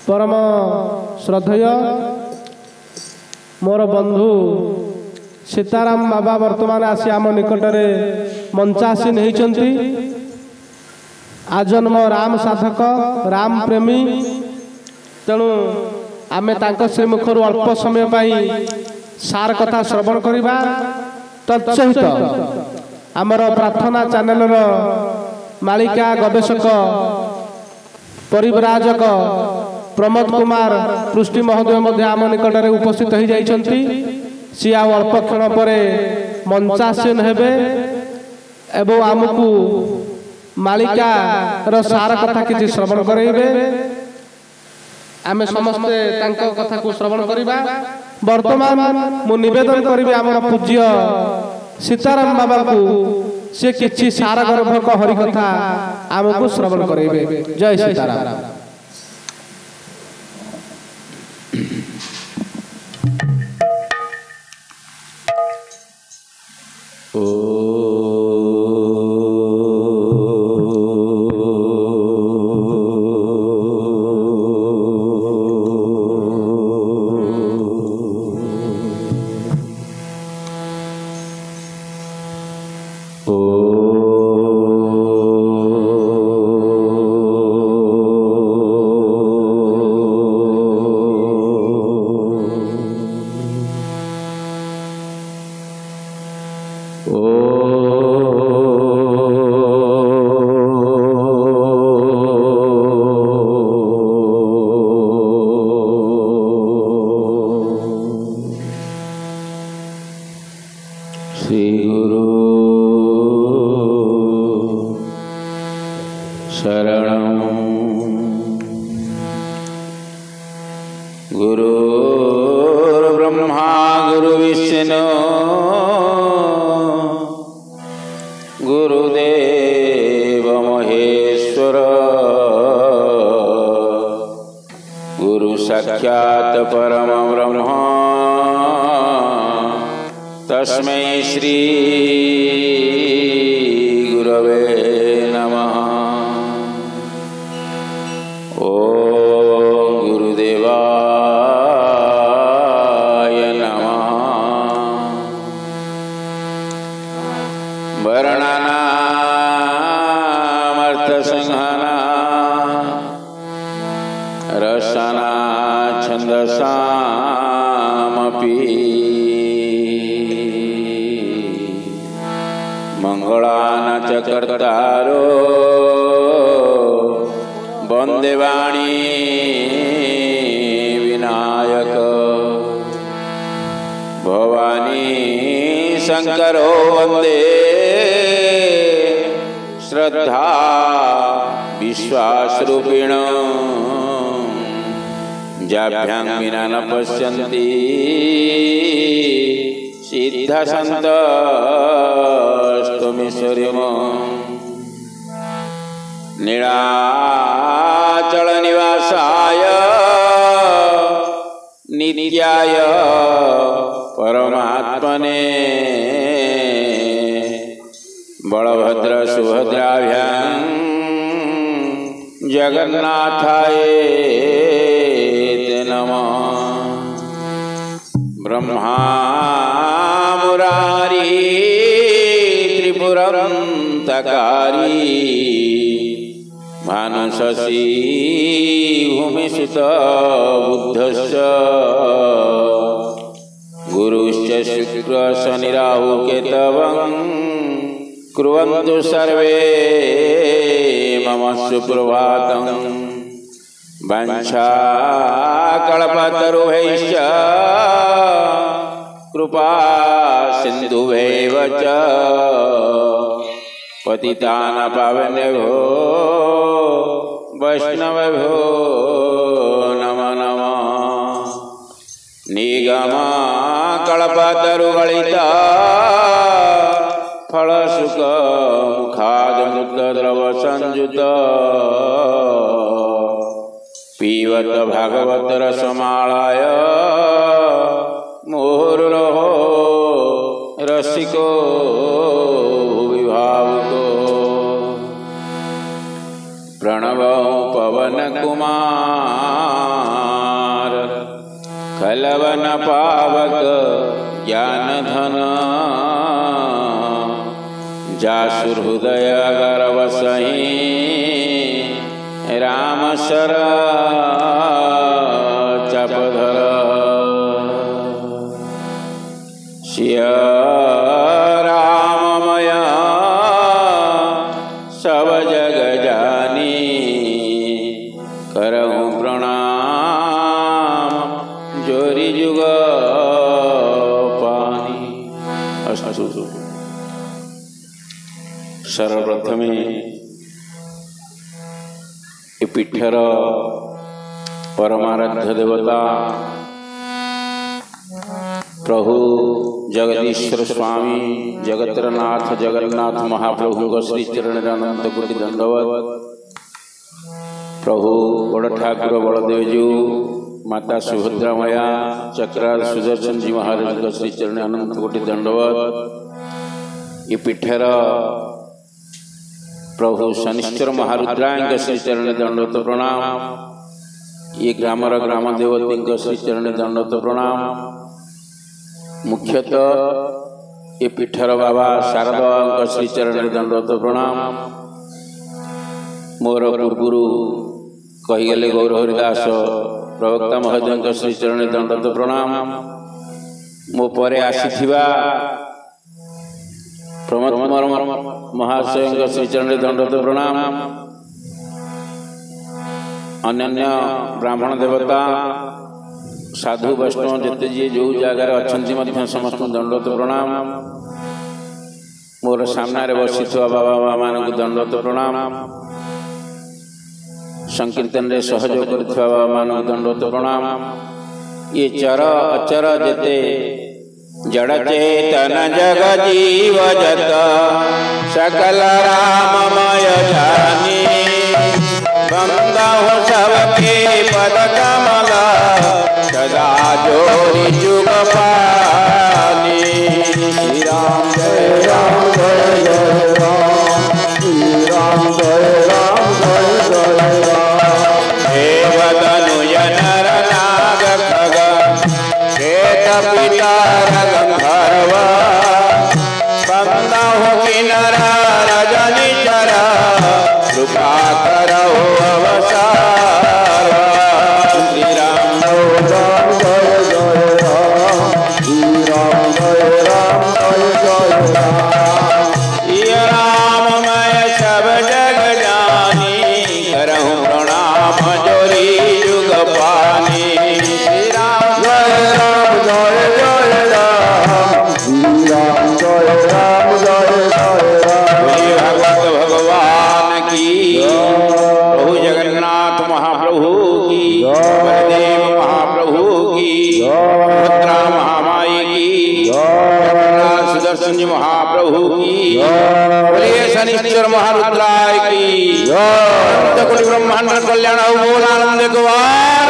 परम श्रद्धेय मोर बंधु सीताराम बाबा वर्तमान आसी आम निकटरे मंचासीन होती। आजन्म राम साधक राम प्रेमी तेणु आमे तांको श्रीमुखर अल्प समय पाई सार कथा श्रवण करिबा। तत्सहित आमर प्रार्थना चैनल मालिका गवेषक परिव्राजक प्रमोद कुमार पृष्टि महोदय आम निकट में उपस्थित हो जाइछंती। सी आ अल्प क्षण पर मंचासीन हेबे एवं आमको मालिका रो सार कथा किछि श्रवण करेबे। आमे समस्ते तांको कथा को श्रवण करिबा। वर्तमान मु निवेदन करिबे आमर पूज्य सीताराम बाबा को से किछि सार गर्भक हरि कथा आमको श्रवण करेबे। जय सीताराम। साक्षात् परम ब्रह्म तस्मै श्री गुरवे नमः। ओम गुरुदेवाय नमः। वर्णनामर्थ संहना रसना छंदसामपि मंगलान च कर्तारो वंदे वाणी विनायक भवानी शंकरो वंदे श्रद्धा विश्वासरूपिण जाभ्यां विना न पश्यन्ति सिद्धसन्तस्तुमीश्वरीम् नीलाचल निवासाय नित्याय परमात्मने बलभद्र सुभद्राभ्यां जगन्नाथाय नमः। ब्रह्मा मुरारी त्रिपुरंतकारी भानुशशी भूमिसुत बुद्धश्च गुरुश्च शुक्र शनि राहु केतवं कुर्वन्तु सर्वे मम सुप्रभातम्। वाञ्छाकल्पतरुभ्यश्च कृपा सिन्धुभ्यैव च पतितानां पावनेभ्यो वैष्णवेभ्यो नमो नमः। निगमकल्पतरुगलिता फलसुखमुखादमृतद्रव संयुत पीवत भागवत रसमालाय मुहुर्मुहुः रसिको भुवि भावुको। प्रणव पवन कुमार खलवन पावक ज्ञान धन जासु हृदय गर्व सही राम शर चपधर शिय राममय सब जग जानी करहूँ प्रणाम जोरी जुग पानी। अस्तु। सर्वप्रथमे ए पीठर परमाराध्य देवता प्रभु जगदीश्वर स्वामी जगत्रनाथ जगन्नाथ महाप्रभु श्री चरण अनंत कोटि दंडवत। प्रभु बड़ ठाकुर बलदेव जी माता सुभद्रा माया चक्रार सुदर्शन जी महाराज श्री चरण अनंत कोटि दंडवत। ये पीठर प्रभु शनिश्चर महारुद्रांग श्री चरण दंडवत प्रणाम। ये ग्रामर ग्राम देवती श्री चरण दंडवत प्रणाम। मुख्यतः ये पीठर बाबा शारदा श्री चरण दंडवत प्रणाम। मोर गुरु कहीगले गौर हरिदास प्रवक्ता महोदय श्री चरण दंडवत प्रणाम। मो परे आसीथिबा प्रमोद कुमार महाशय श्री चरण दंडवत प्रणाम। अन्य ब्राह्मण देवता साधु वैष्णव जिते जी जो जगार अच्छा समस्त दंडवत प्रणाम। मोर सामने बसी बाबा मान दंडवत प्रणाम। संकीर्तन रे सहयोग कर बाबा मान दंडवत प्रणाम। ये चर अचर जेते जड़ चेतन जग जीव जत सकल राममय जानी बंदहु सबके पद कमल सदा जोरी जुग पानी। श्री राम जय राम जय जय राम श्री राम जय राम जय जय राम। देवतनुज नर नाग खग श्वेत पितर गंधर्व बंदहु किन्नर रजनी चर कृपा करहु अवसर। श्री राम जय जय राम श्री राम जय राम जय जय राम। ये राममय सब जग जानी करहूँ प्रणाम जोरी जुग पानी। श्री राम जय राम जय जय राम श्री राम जय राम जय जय राम। भगवत भगवान की प्रभु जगन्नाथ महाप्रभु की बलदेव महाप्रभु की भद्रा महामाई की जगन्नाथ सुदर्शन जी महाप्रभु की बोलिए शनिश्चर महारुद्राय की अनंत कोटि ब्रह्मांड कल्याण बोलानंद कुमार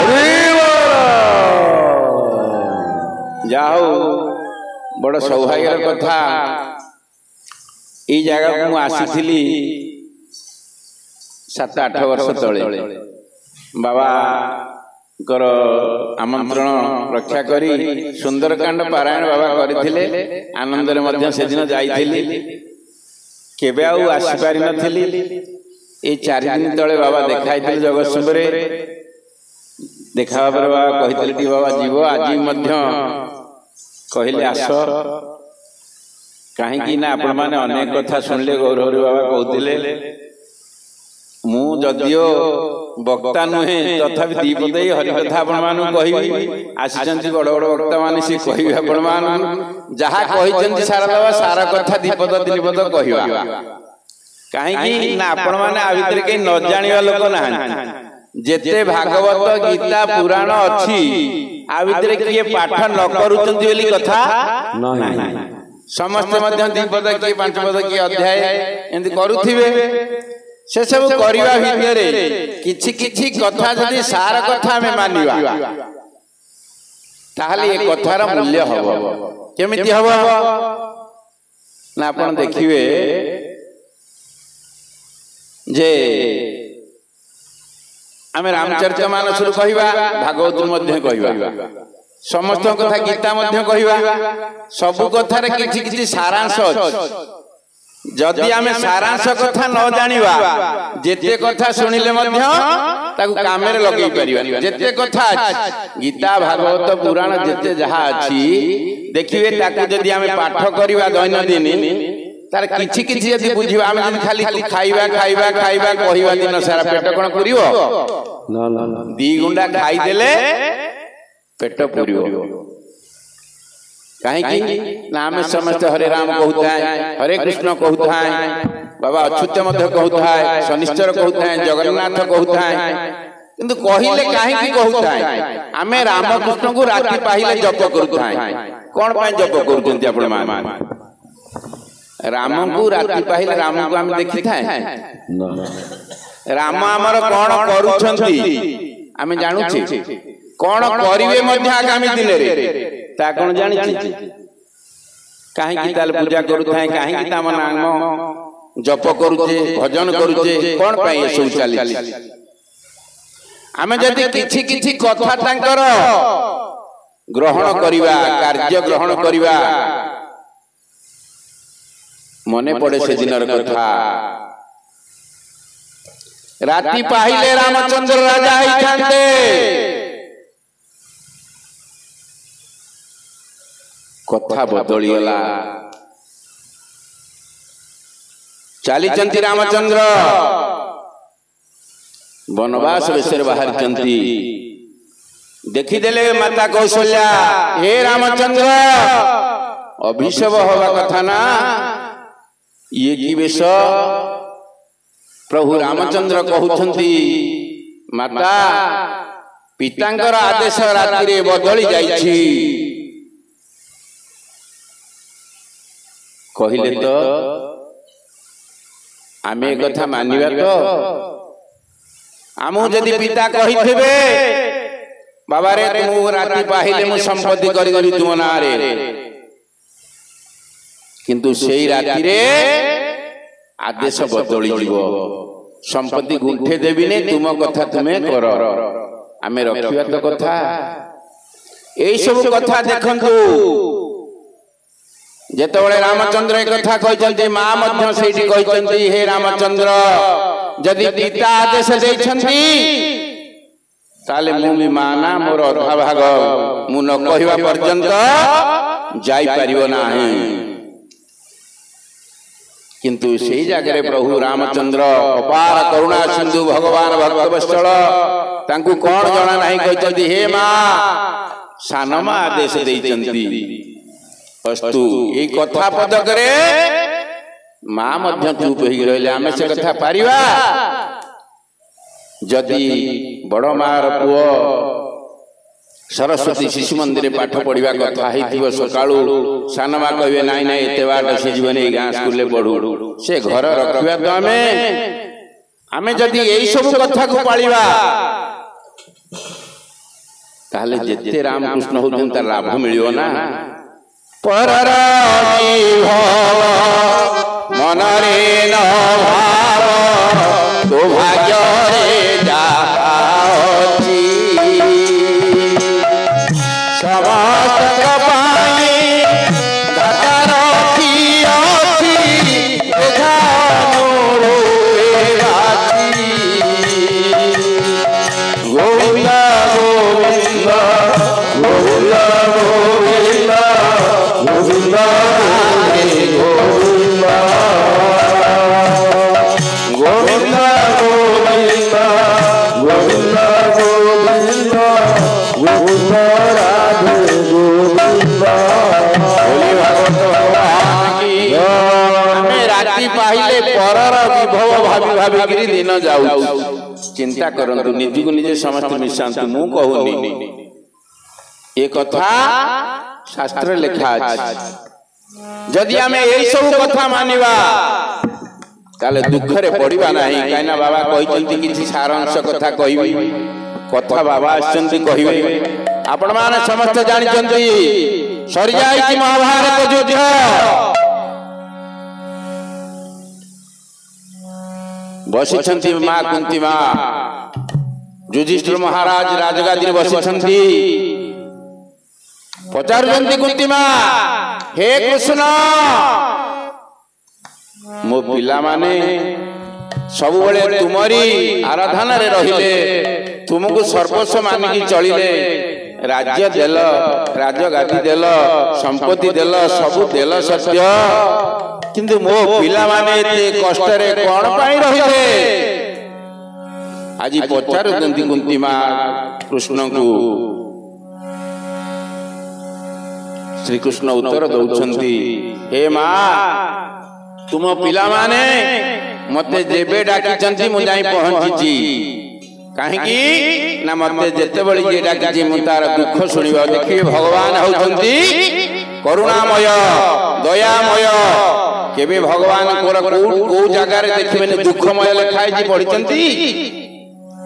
जाओ। बड़ सौभाग्यर कथा ये जगह को आसी 7-8 वर्ष तले बाबा आमंत्रण रक्षा करी सुंदरकांड पारायण बाबा करथिले। आनंद रे से दिन जाइथिली केबे आउ आसी पारि नथिली। ए 4 दिन तले बाबा देखाइथिले जगतसिंह रे देखा बाबा कहिथिले बाबा जीव आज कहले आस कहीं ना आपण माने अनेक कथा सुनले गौरहरि बाबा कहते मु जदियो वक्ता नुहे तथापि दीपद हरि कथा आपण मानु कहिबी आसीचंती बड़ बड़ वक्ता माने से कहिबी आपण मानु जहा कहिचंती सारा बाबा सारा कथा दीपद दिनपद कहिबा कहीं ना आपण माने आ भीतर के न जानिबा लोक ना जेते भागवत गीता पुराण अछि आ भीतर किए पाठ न करूचंती बोली कथा नहीं। समस्त मध्य 2 पद कि 5 पद कि अध्याय एंती करूथिबे से सब करिवा भितरे किछि किछि कथा जदि सार कथा में मानिबा ताहले ए कथार मूल्य हबो। केमिति हबो ना आपण देखिबे जे आमे रामचरित मानस कहवा भागवत मध्य कहवा समस्त कथा गीता मध्य कहवा सब कथार किछि किछि सारांश जदि आमे सारांश कथा न जानिबा जेते कथा सुनिले मध्य ताकू कामेरे लगेई परिबा जेते कथा गीता भागवत पुराण जेते जहा अछि देखिबे ताकू जदि आमे पाठ करिबा दैनंदिन तार किछि किछि यदि बुझिबा आमे जदि खाली खाइबा खाइबा खाइबा कहिबा दिन सारा पेट कोन पुरिबो ना ना दी गुंडा खाई देले पेट पुरिबो कहीं ना आमे समस्त हरे राम कहता है हरे कृष्ण कहता है बाबा अच्युत मध्य कहता है शनिश्चर कहता है जगन्नाथ कहता है किंतु कहिले काहे की कहता है आमे राम कृष्ण को राति पाहिले जप करता है कोन पाए जप करते आपण मान राम को राति पाहिले राम को हम देखिथा है राम हमर कोन करूछंती आमे जानु छी कोन करिवे मध्य आगामी दिन रे ता कोन जानि छी काहे की ताल पूजा करूथा है काहे की ताम नाम जप करूचे भजन करूचे कोन पाए सब चाली आमे जदि किछि किछि कथा तांकर ग्रहण करिवा कार्य ग्रहण करिवा मने पड़े से दिनर कथा राति पाहिले रामचंद्र राजा ही थांते कथा बदली गला चाली चंती रामचंद्र वनवास विषय बाहर चंती देखी देले माता कौशल्या हे रामचंद्र अभिषेक होवा कथा ना ये की वेश प्रभु रामचंद्र कहउछंती माता पितांकर आदेश राति रे बदली जाईछि कहिले तो आमे कथा मानिबा तो आमु जदि पिता कहिथिबे बाबा रे तू राति पाहिले मु संपत्ति करी करी तुम ना रे किंतु सेई राति रे आदेश बदली जीवो संपत्ति गुंठे देबी ने तुम कथा तुमे करो आमे रखिया तो कथा एई सब कथा देखंतु जेतबळे रामचंद्र एक कथा कहचंती मां मध्य सेठी कहचंती हे रामचंद्र जदि पिता आदेश दैछंती ताले मु भी माना मोर अधा भाग मु न कहिबा पर्यंत जाई परिबो नाही किंतु सेई जागरे प्रभु रामचंद्र अपार करुणा सिंधु भगवान भक्तवत्सल तांकु कोन जणा नाही कहचंती हे मां सानमा आदेश दैछंती अस्तु ए कथा पद करे मां मध्य चुप होई रहले आमे से कथा पारिबा जदि बड़ मार पुओ सरस्वती शिशु मंदिर पाठ पढ़िबा कथा हिथिबो सकाळू सानमा कहबे नाइ नाइ एते बाट से जीवन ए गां स्कूल ले पढू से घर रखिबा तो आमे जदि एई सब कथा को पालिबा ताले जेते राम कृष्ण होतन त लाभ मिलियो ना परर जीव मनरे न भाव तो भाग्य रे जाछि समस्त पाई दाता रखी अछि एधानो राछि गोविंद गोविंद गोविंद गोविंद भाभी दिन जाऊ चिंता करंतु निज को निजे समस्त मिशांतु मु कहूनी ए कथा शास्त्र लिखा अछि जदि हमें एई सब कथा मानिबा ताले दुख रे पड़िबा नाही काइना बाबा कहिचंती किछि सारांश कथा कहिबी कथा बाबा आछंती कहिबे आपण माने समस्त जानि चंती सरि जाई महाभारत युद्ध बसी मां कुंती मां युधिष्ठिर महाराज राजगादी बसी पचारुचंती कुंती मां हे कृष्ण मो पिला माने सब बेले तुमरी आराधना रे रहिले तुमको सर्वस्व मानिकी चलिले राज्य देल राजगादी देल संपत्ति देल सब देल सत्य किंतु मो पिला माने एते कष्ट रे कोन पाई रहिले आज पचारुचंती कुंती मां कृष्ण को श्री कृष्ण उत्तर दौरान हे मां तुम पिला माने मते जेबे डाकी मु जाई पहुंची कहीं ना मते जेते बळी जे डाकी मु तार दुख सुनिबा देखिए भगवान होउछंती करुणामय दयामय केबे भगवान को जगह रे देखिबे दुखमय लेखाई जी पढिचंती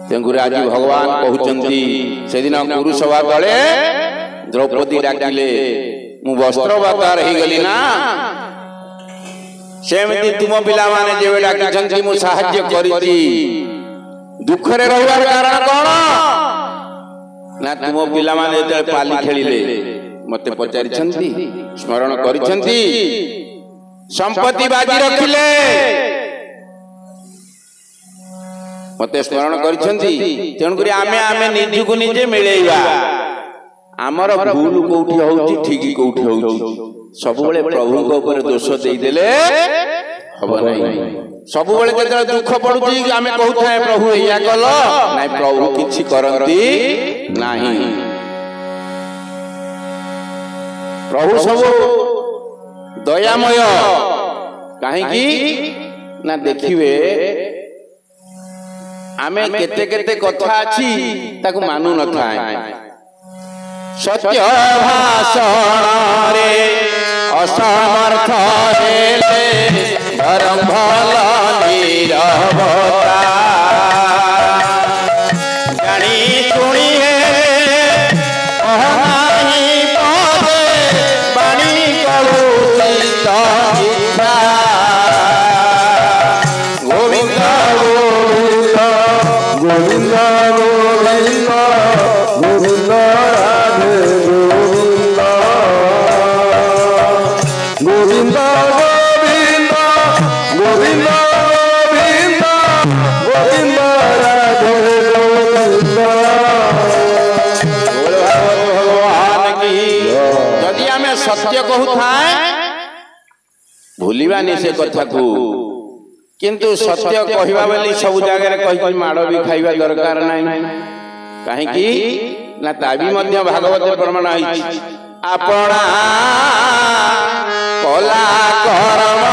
तेंगुरे आज भगवान कहउचंती से दिन गुरु सभा तळे द्रौपदी डाकिले मु वस्त्रवातार ही गली ना सेमती तुम पिला माने जेबे डाकिछंती मु सहाय्य करिछि दुख रे रहबार कारण कोन ना तुम पिला माने जे पाली खेलिले मते पचारिछंती स्मरण करिछंती संपत्ति बाजी रखिले मते स्मरण करिछंती तेणु करी आमे निजु निजे मिलेइबा आमर भूल कोठी होउची ठीक कोठी होउची सब बेले प्रभु को ऊपर दोष देई देले हबो नहीं सब बेले केते दुख पडुची आमे कहउथाय प्रभु एया कल नाही प्रभु किछि करंती नाही प्रभु सब दयामय काहे की ना देखिबे आमे केते केते कथा अछि ताकू मानु न थाय सत्य भाषण रे असमर्थ हेले धर्म भल नीरवता जानी सुनी अहनाही पदे बाणी कलुषित इच्छा गोविंद गोविंद गोविंद गोविंद गोविंद सत्य कहू थाए भूलिबानी से कथा को किंतु सत्य कहवा बेली सब जगह कहि माड़ भी खाइबा दरकार नाही काहे की ना ताबी मध्य भागवत प्रमाण आइछि आपणा कला कर्म